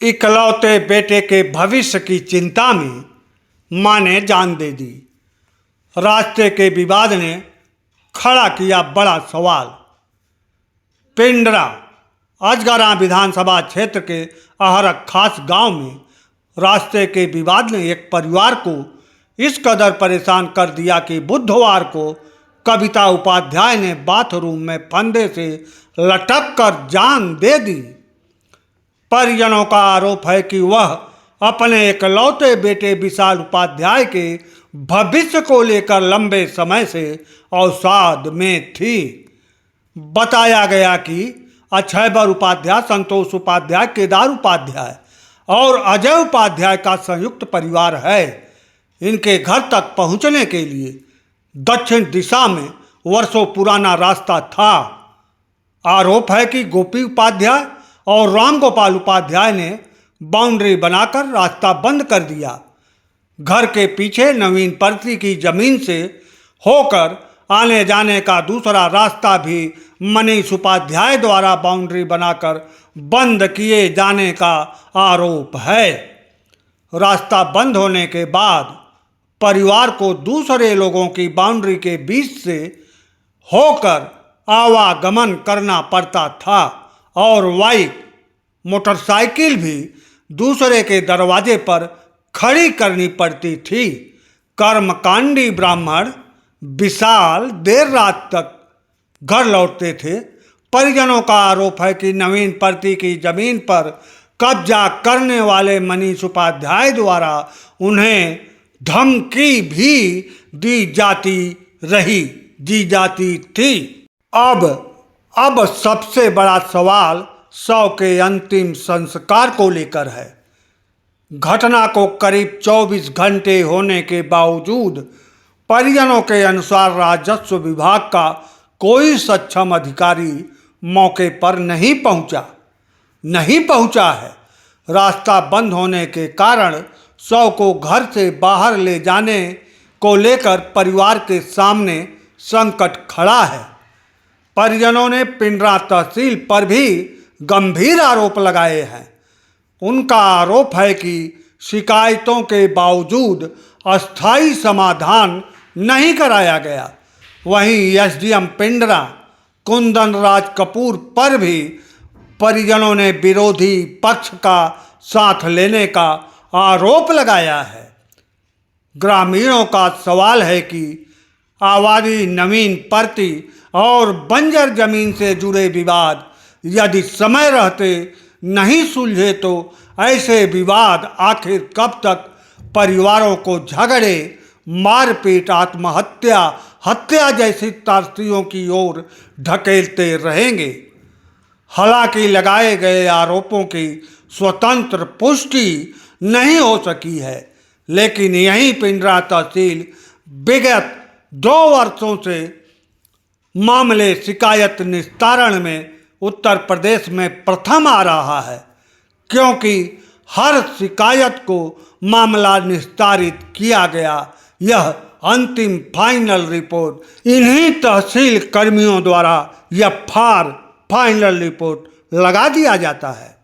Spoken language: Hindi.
इकलौते बेटे के भविष्य की चिंता में मां ने जान दे दी। रास्ते के विवाद ने खड़ा किया बड़ा सवाल। पिंडरा अजगरा विधानसभा क्षेत्र के अहरक खास गांव में रास्ते के विवाद ने एक परिवार को इस कदर परेशान कर दिया कि बुधवार को कविता उपाध्याय ने बाथरूम में फंदे से लटक कर जान दे दी। परिजनों का आरोप है कि वह अपने इकलौते बेटे विशाल उपाध्याय के भविष्य को लेकर लंबे समय से अवसाद में थी। बताया गया कि अक्षयबर उपाध्याय, संतोष उपाध्याय, केदार उपाध्याय और अजय उपाध्याय का संयुक्त परिवार है। इनके घर तक पहुंचने के लिए दक्षिण दिशा में वर्षों पुराना रास्ता था। आरोप है कि गोपी उपाध्याय और रामगोपाल उपाध्याय ने बाउंड्री बनाकर रास्ता बंद कर दिया। घर के पीछे नवीन पर्ती की जमीन से होकर आने जाने का दूसरा रास्ता भी मनीष उपाध्याय द्वारा बाउंड्री बनाकर बंद किए जाने का आरोप है। रास्ता बंद होने के बाद परिवार को दूसरे लोगों की बाउंड्री के बीच से होकर आवागमन करना पड़ता था और बाइक, मोटरसाइकिल भी दूसरे के दरवाजे पर खड़ी करनी पड़ती थी। कर्मकांडी ब्राह्मण विशाल देर रात तक घर लौटते थे। परिजनों का आरोप है कि नवीन पर्ती की जमीन पर कब्जा करने वाले मनीष उपाध्याय द्वारा उन्हें धमकी भी दी जाती थी। अब सबसे बड़ा सवाल शव के अंतिम संस्कार को लेकर है। घटना को करीब 24 घंटे होने के बावजूद परिजनों के अनुसार राजस्व विभाग का कोई सक्षम अधिकारी मौके पर नहीं पहुंचा है। रास्ता बंद होने के कारण शव को घर से बाहर ले जाने को लेकर परिवार के सामने संकट खड़ा है। परिजनों ने पिंडरा तहसील पर भी गंभीर आरोप लगाए हैं। उनका आरोप है कि शिकायतों के बावजूद अस्थायी समाधान नहीं कराया गया। वहीं एसडीएम पिंडरा कुंदन राज कपूर पर भी परिजनों ने विरोधी पक्ष का साथ लेने का आरोप लगाया है। ग्रामीणों का सवाल है कि आबादी, नवीन पर्ती और बंजर जमीन से जुड़े विवाद यदि समय रहते नहीं सुलझे तो ऐसे विवाद आखिर कब तक परिवारों को झगड़े, मारपीट, आत्महत्या, हत्या जैसी त्रासदियों की ओर ढकेलते रहेंगे। हालांकि लगाए गए आरोपों की स्वतंत्र पुष्टि नहीं हो सकी है, लेकिन यही पिंडरा तहसील विगत 2 वर्षों से मामले शिकायत निस्तारण में उत्तर प्रदेश में प्रथम आ रहा है, क्योंकि हर शिकायत को मामला निस्तारित किया गया। यह अंतिम फाइनल रिपोर्ट इन्हीं तहसील कर्मियों द्वारा यह फाइनल रिपोर्ट लगा दिया जाता है।